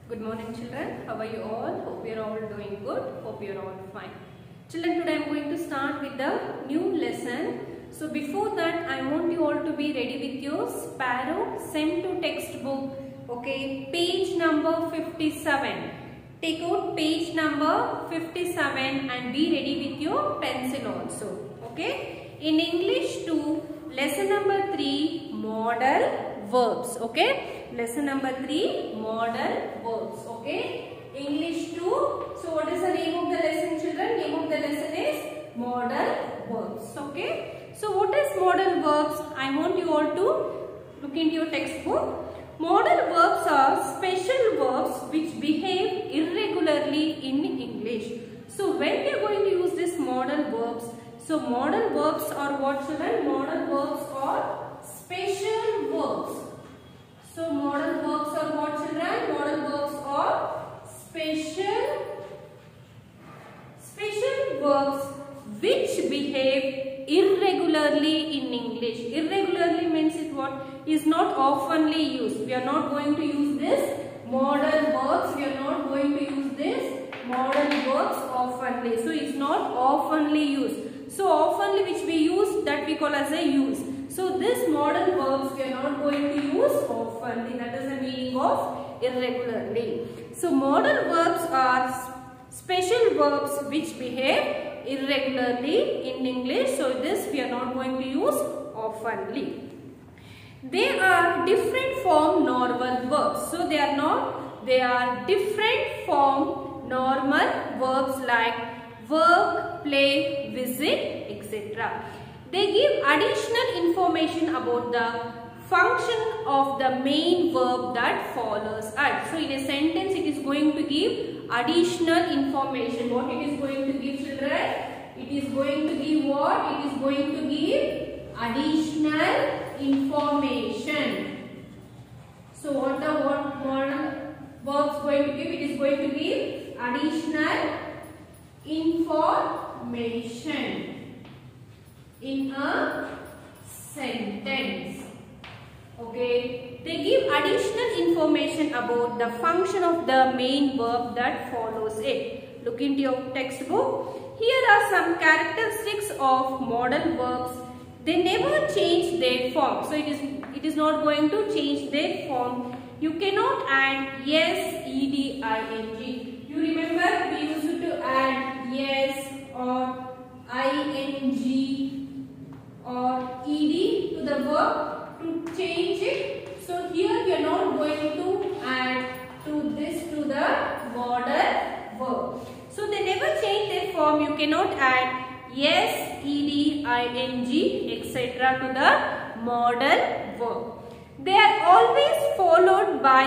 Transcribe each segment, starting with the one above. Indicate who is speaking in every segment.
Speaker 1: Good morning children. How are you all? Hope you are all doing good. Hope you are all fine. Children, today I am going to start with the new lesson. So before that, I want you all to be ready with your Sparrow Sem2 textbook. Okay, page number 57. Take out page number 57 and be ready with your pencil also. Okay, in English 2, lesson number 3, modal verbs. Okay. Lesson number 3, modal verbs. Okay. English 2. So what is the name of the lesson, children? Name of the lesson is modal verbs. Okay. So what is modal verbs? I want you all to look into your textbook. Modal verbs are special verbs which behave irregularly in English. So when we are going to use this modal verbs, so modal verbs are what, children? Modal verbs are special verbs. So modal verbs are what, children? Modal verbs are special verbs which behave irregularly in English. Irregularly means it what? Is not oftenly used. We are not going to use this modal verbs. We are not going to use this modal verbs oftenly. So it's not oftenly used. So oftenly which we use, that we call as a use. So this modal verbs we are not going to use oftenly. That is the meaning of irregularly. So modal verbs are special verbs which behave irregularly in English. So this we are not going to use oftenly. They are different from normal verbs. So they are different from normal verbs like work, play, visit, etc. They give additional information about the function of the main verb that follows it. So in a sentence it is going to give additional information. What it is going to give, children? It is going to give what? It is going to give additional information. So what modal verbs going to give? It is going to give additional information in a sentence. Okay, they give additional information about the function of the main verb that follows it. Look into your textbook. Here are some characteristics of modal verbs. They never change their form. So it is not going to change their form. You cannot add yes, ed, ing. You remember we used to add yes or ing or ed to the verb to change it. So here we are not going to add to the modal verb. So they never change their form. You cannot add yes, ed, ing, etc. to the modal verb. They are always followed by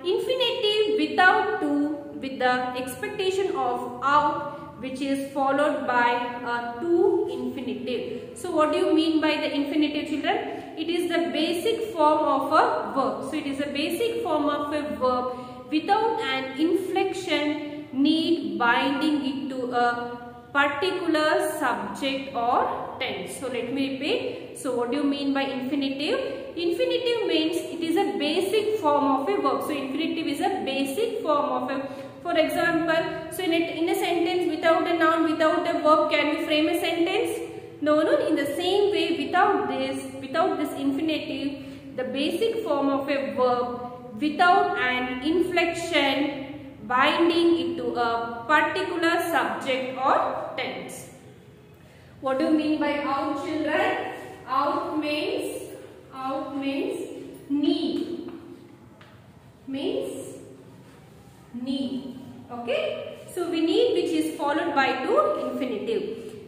Speaker 1: infinitive without to with the expectation of out, which is followed by a to infinitive. So what do you mean by the infinitive, children? It is the basic form of a verb. So it is a basic form of a verb without an inflection need binding it to a particular subject or tense. So let me repeat. So what do you mean by infinitive? Infinitive means it is a basic form of a verb. So infinitive is a basic form of a, for example, so in a sentence without a noun, without a verb, can we frame a sentence? No. In the same way, without this infinitive, the basic form of a verb without an inflection binding it to a particular subject or tense. What do you mean by out, children? Out means need. Need. Okay. So we need which is followed by to infinitive.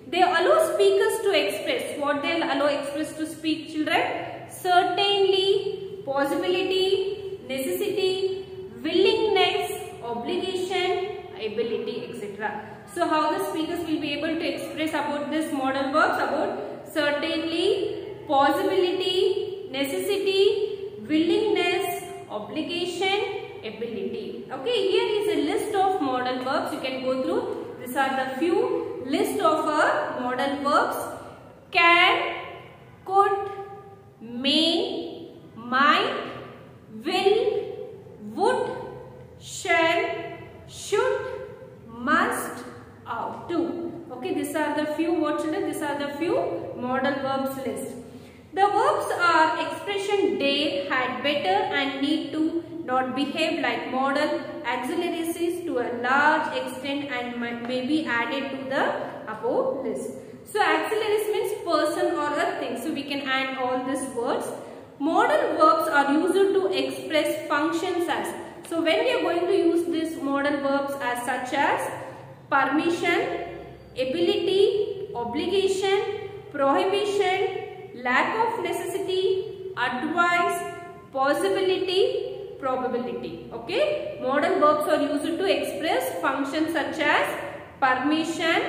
Speaker 1: They allow speakers to express. What they allow express to speak, children? Certainly, possibility, necessity, willingness, obligation, ability, etc. So how the speakers will be able to express about this modal verbs? About certainly, possibility, necessity, willingness, obligation, ability. Okay, here is a list of modal verbs. You can go through. These are the few list of modal verbs: can, could, may, might, will, would, shall, few what children? These are the few modal verbs list. The verbs are expression dare, had better and need to, not behave like modal, auxiliaries to a large extent and may be added to the above list. So auxiliaries means person or a thing. So we can add all these words. Modal verbs are used to express functions as. So when we are going to use these modal verbs as such as permission, ability, obligation, prohibition, lack of necessity, advice, possibility, probability. Okay. Modal verbs are used to express functions such as permission,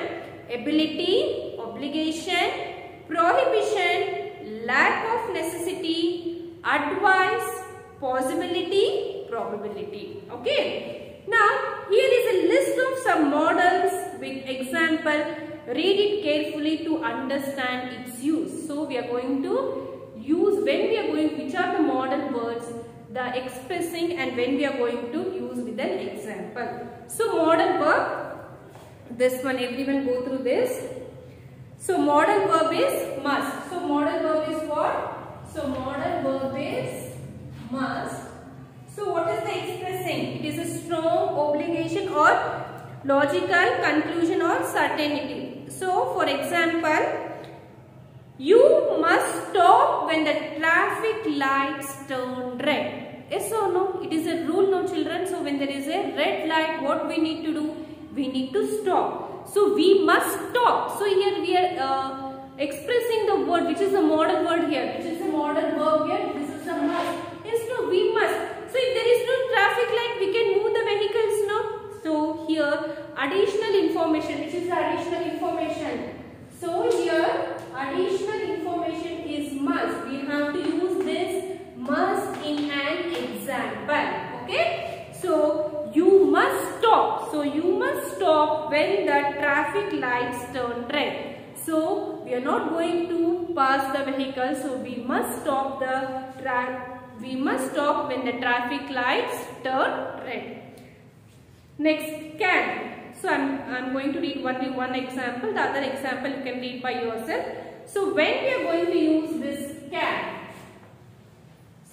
Speaker 1: ability, obligation, prohibition, lack of necessity, advice, possibility, probability. Okay. Now here is a list of some modals with example. Read it carefully to understand its use. So we are going to use, when we are going, which are the modal words, the expressing, and when we are going to use with an example. So modal verb, this one everyone go through this. So modal verb is must. So modal verb is what? So modal verb is must. So what is the expressing? It is a strong obligation or logical conclusion or certainty. So for example, you must stop when the traffic lights turn red. Yes or no? It is a rule, no children. So when there is a red light, what we need to do? We need to stop. So we must stop. So here we are expressing the word, which is the modal word here, which is the modal verb here. This is the must. Yes, no, we must. So if there is no traffic light, we can move the vehicles, no? So here additional information, which is the additional information. So here additional information is must. We have to use this must in an example. Okay. So you must stop. So you must stop when the traffic lights turn red. So we are not going to pass the vehicle. So we must stop we must stop when the traffic lights turn red. Next, can. So I'm going to read only one example. The other example you can read by yourself. So when we are going to use this can.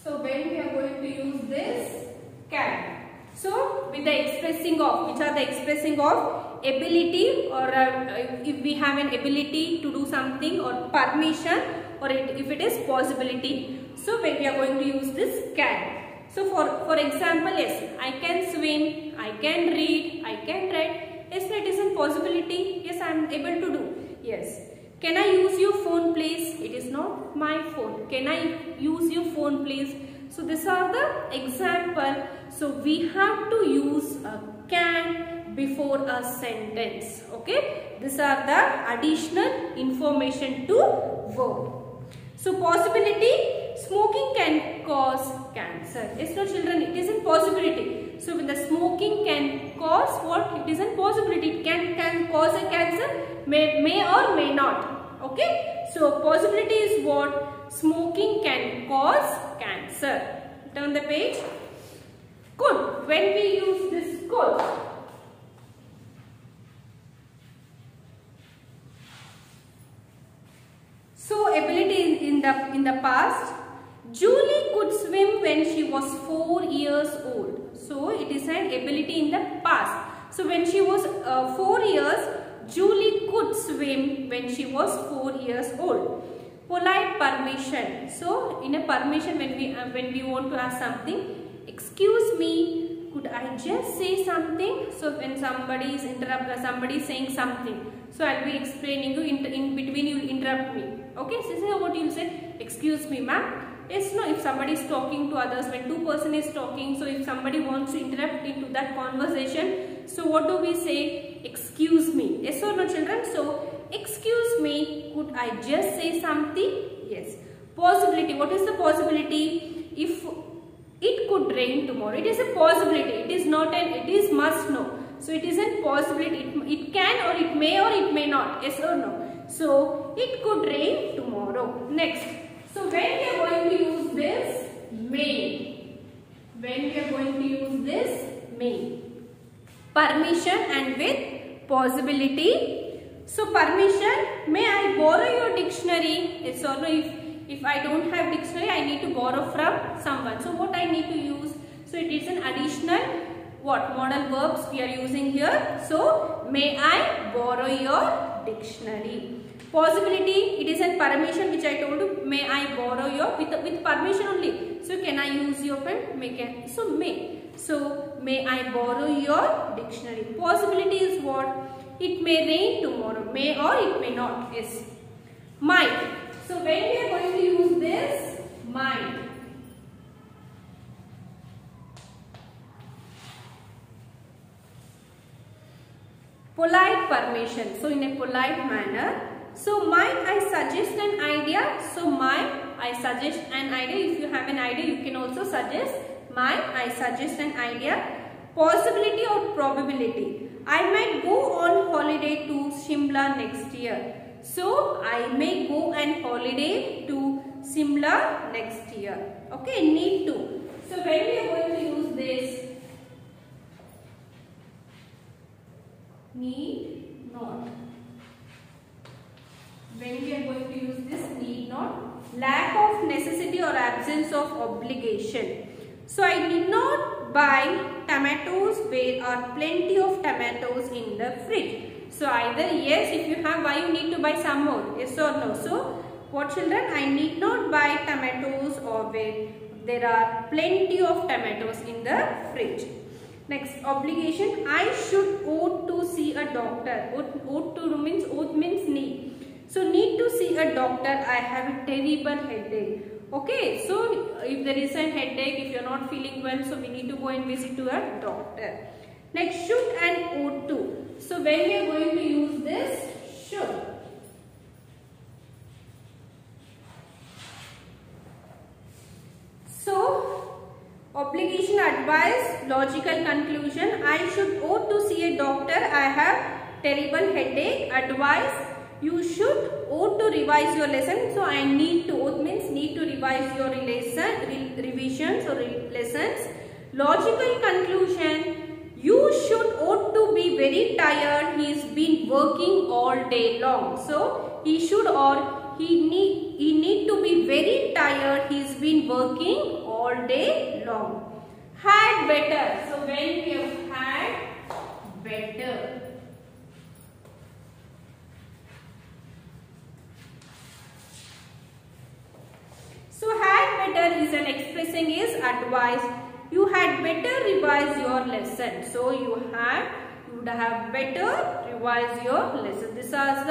Speaker 1: So when we are going to use this can. So with the expressing of, which are the expressing of ability, or if we have an ability to do something, or permission, or if it is possibility. So when we are going to use this can. So for example, yes, I can swim, I can read, I can write. Yes, it is a possibility. Yes, I am able to do. Yes. Can I use your phone please? It is not my phone. Can I use your phone please? So these are the example. So we have to use a can before a sentence. Okay. These are the additional information to verb. So possibility, smoking can cause cancer. Yes, no children, it is a possibility. So when the smoking can cause what? It is a possibility. It can cause a cancer, may or may not. Okay. So possibility is what? Smoking can cause cancer. Turn the page. Could. When we use this could. So ability in the past. Julie could swim when she was 4 years old. So it is an ability in the past. So when she was 4 years, Julie could swim when she was 4 years old. Polite permission. So in a permission, when we want to ask something, excuse me, could I just say something? So when somebody is somebody is saying something, so I'll be explaining you, in between you will interrupt me. Okay, so this is what you will say. Excuse me, ma'am. Yes, no, if somebody is talking to others, when two person is talking, so if somebody wants to interrupt into that conversation, so what do we say? Excuse me. Yes or no children? So excuse me, could I just say something? Yes. Possibility. What is the possibility? If it could rain tomorrow, it is a possibility. It is not an, it is must no. So it is a possibility. It can or it may or it may not. Yes or no? So it could rain tomorrow. Next. So when we are going to use this may. When we are going to use this may. Permission and with possibility. So permission, may I borrow your dictionary? Yes or no. If I don't have dictionary, I need to borrow from someone. So what I need to use? So it is an additional what modal verbs we are using here. So may I borrow your dictionary? Possibility, it is a permission which I told you. May I borrow your, with permission only. So can I use your pen? So may. So may I borrow your dictionary? Possibility is what? It may rain tomorrow. May or it may not. Yes. Might. So when we are going to use this, might. Polite permission. So in a polite manner. So might I suggest an idea? So might I suggest an idea. If you have an idea, you can also suggest. Might I suggest an idea? Possibility or probability. I might go on holiday to Shimla next year. So I may go on holiday to Shimla next year. Okay, need to. So when we are going to use this, need not. When we are going to use this, need not. Lack of necessity or absence of obligation. So I need not buy tomatoes. There are plenty of tomatoes in the fridge. So either yes, if you have, why you need to buy some more? Yes or no? So what children? I need not buy tomatoes, or there are plenty of tomatoes in the fridge. Next, obligation. I should ought to see a doctor. Ought to means need. So need to see a doctor. I have a terrible headache. Okay, so if there is a headache, if you are not feeling well, so we need to go and visit to a doctor. Next, should and ought to. So when we are going to use this, should. So obligation, advice, logical conclusion. I should ought to see a doctor. I have terrible headache. Advice. You should ought to revise your lesson. So I need to, ought means need to revise your revisions or lessons. Logical conclusion. You should ought to be very tired. He's been working all day long. So he should or he need to be very tired. He's been working all day long. Had better. So when we have had better. So had better is an expressing is advice. You had better revise your lesson. So you would have better revise your lesson. These are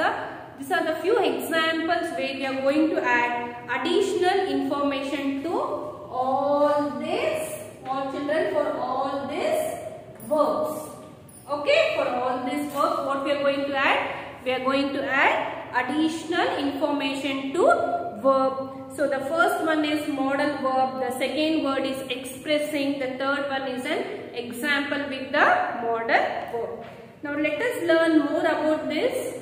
Speaker 1: the few examples where we are going to add additional information to all this, all children, for all these verbs. Okay, for all these verbs, what we are going to add? We are going to add additional information to verb. So the first one is modal verb, the second word is expressing, the third one is an example with the modal verb. Now let us learn more about this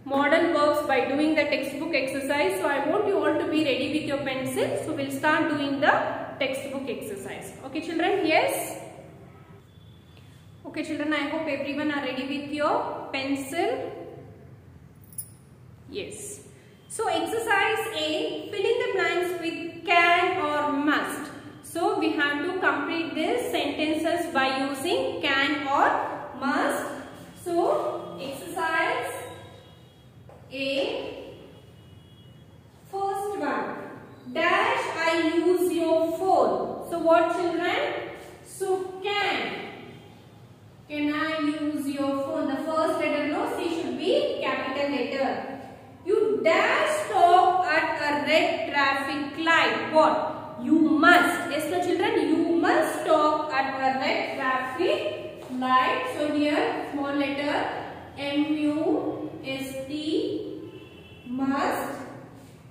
Speaker 1: modal verbs by doing the textbook exercise. So I want you all to be ready with your pencil. So we'll start doing the textbook exercise. Okay children, yes? Okay children, I hope everyone are ready with your pencil. Yes. So exercise A, fill in the blanks with can or must. So we have to complete these sentences by using can or must. So exercise A, first one, dash I use your phone. So what children? So can I use your phone? The first letter, no, C should be capital letter. You dash stop at a red traffic light. What? You must. Yes, no children, you must stop at a red traffic light. So here, small letter M-U-S-T, must.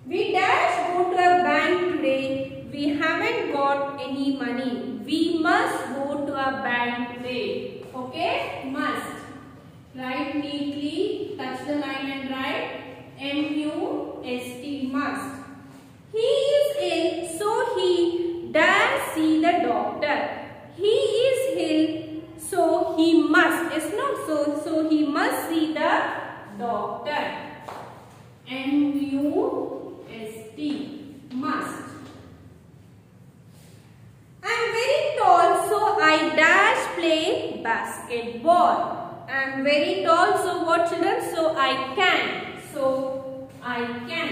Speaker 1: We dash go to a bank today. We haven't got any money. We must go to a bank today. Okay, must. Write neatly, touch the line and write M-U-S-T, must. He is ill, so he dash see the doctor. He is ill, so he must. Yes, no. So he must see the doctor. M-U-S-T, must. I am very tall, so I dash play basketball. I am very tall, so what children? So I can. So I can.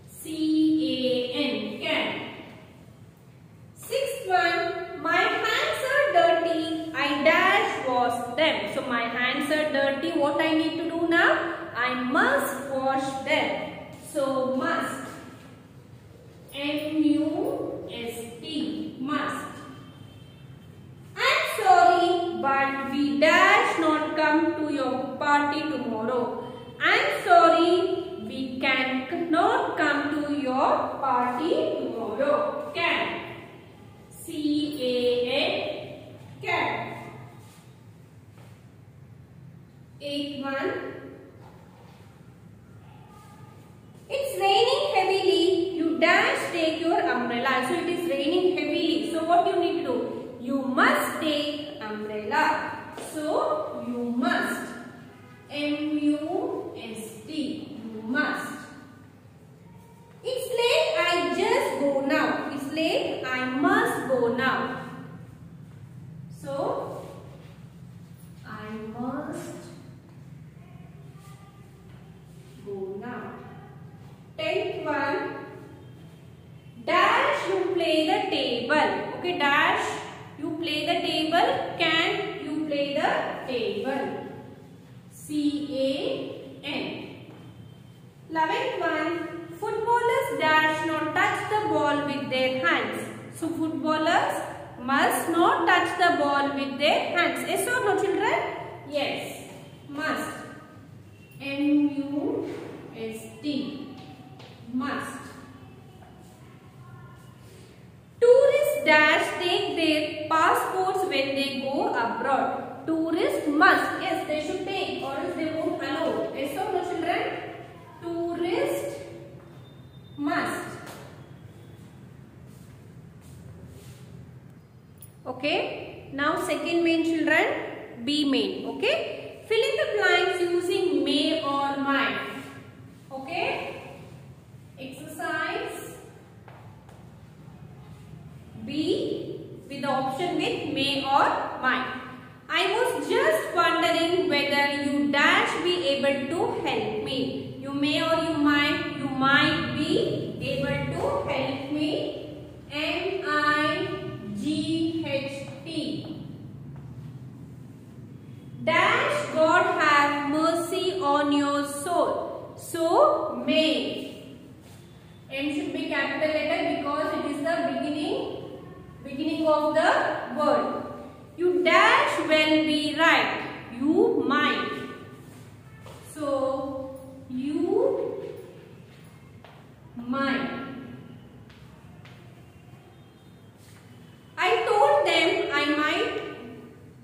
Speaker 1: C-A-N, can. Sixth one, my hands are dirty, I dash wash them. So my hands are dirty, what I need to do now? I must wash them. So must. M-U-S-T, must. I'm sorry, but we dash not come to your party tomorrow. I'm sorry, we cannot come to your party tomorrow. Can. C-A-N, can. Eighth one. It's raining heavily. You dash take your umbrella. So it is raining heavily. So what you need to do? You must take umbrella. So you must. M-U-S-T. You must. It's late. I just go now. It's late. I must go now. So I must go now. 10th one. Dash you play the table. Okay, dash you play the table. Can you play the table? C-A-N. 11th one. Footballers dash not touch the ball with their hands. So footballers must not touch the ball with their hands. Yes or no children? Yes. Must. M-U-S-T. Must. Tourists dash take their passports when they go abroad. Tourists must. Yes, they should take or else they won't allow. Yes or no children? Tourists must. Okay. Now second main children. B main. Okay. Fill in the blanks using may or might. Okay. Exercise B with the option with may or might. I was just wondering whether you dash be able to help me. You may or you might be able to help me. M-I-G-H-T. Dash God have mercy on your soul. So may. M should be capital letter because it is the beginning of the word. You dash will be right. You might. So you might. I told them I might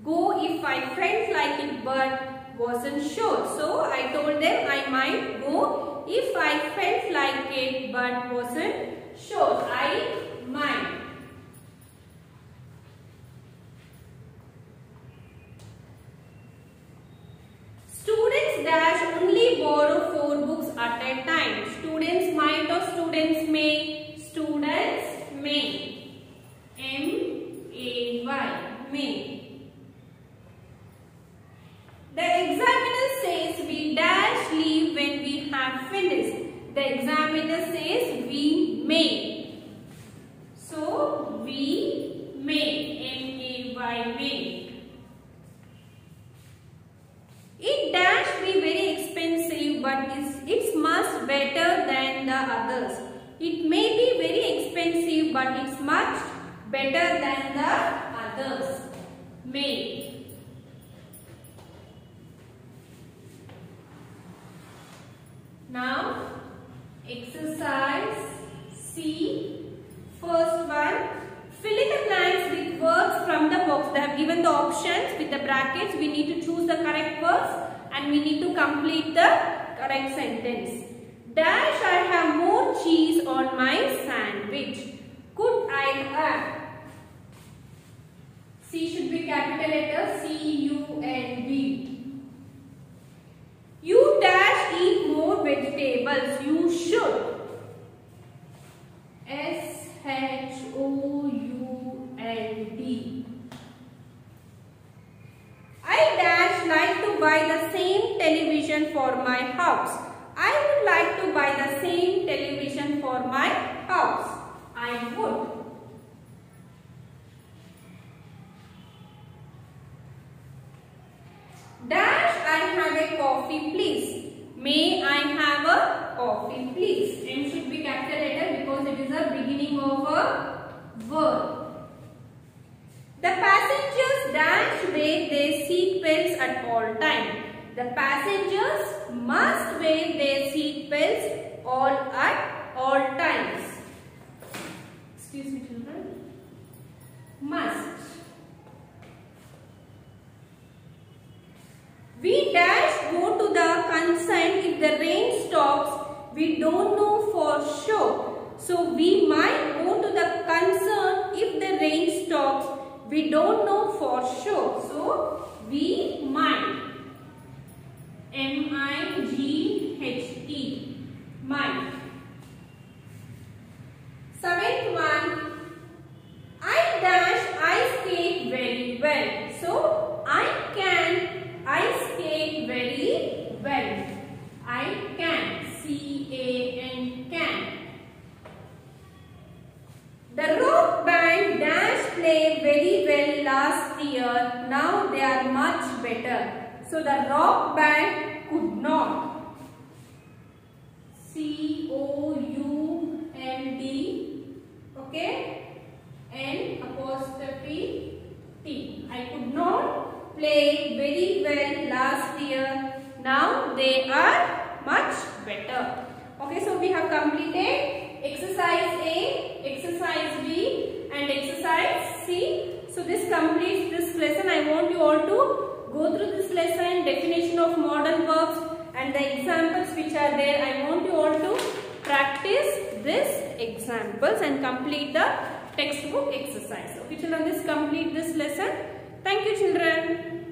Speaker 1: go if I felt like it but wasn't sure. So I told them I might go if I felt like it but wasn't sure. I might. Students dash only borrow 4 books at a time. Students might or students may? Students may. M-A-Y. May. The examiner says we dash leave when we have finished. The examiner says we may. So we may. M-A-Y. May. It dash be very expensive but it's much better than the others. It may be very expensive but it's much better than the others. May. Now exercise C. First one. Fill in the blanks with words from the box. They have given the options with the brackets. We need to choose the correct words and we need to complete the correct sentence. Dash I have more cheese on my sandwich. Could I add? C should be capital letter C-U-L-D. You examples. You should. SHOULD. I dash like to buy the same television for my house. I would like to buy the same television for my house. I would. Dash, I have a coffee please. May I have a coffee please. M should be capital letter because it is the beginning of a word. The passengers dash wear their seat belts at all time. The passengers must wear their seat belts at all times. Excuse me, children. Must. We dash go to the concern if the rain stops. We don't know for sure. So we might go to the concern if the rain stops. We don't know for sure. So we might. M-I-G-H-T. Might. Seventh one. I dash ice skate very well. So I can ice skate very well. I can. C-A-N. Can. The rock band dash play very well last year. Now they are much better. So the rock band could not. C-O-U-L-D. Okay. N''T. I could not play very well last year. Now they are much better. Okay, so we have completed exercise A, exercise B and exercise C. So this completes this lesson. I want you all to go through this lesson, definition of modal verbs and the examples which are there. I want you all to practice these examples and complete the textbook exercise. Okay children, this complete this lesson. Thank you children.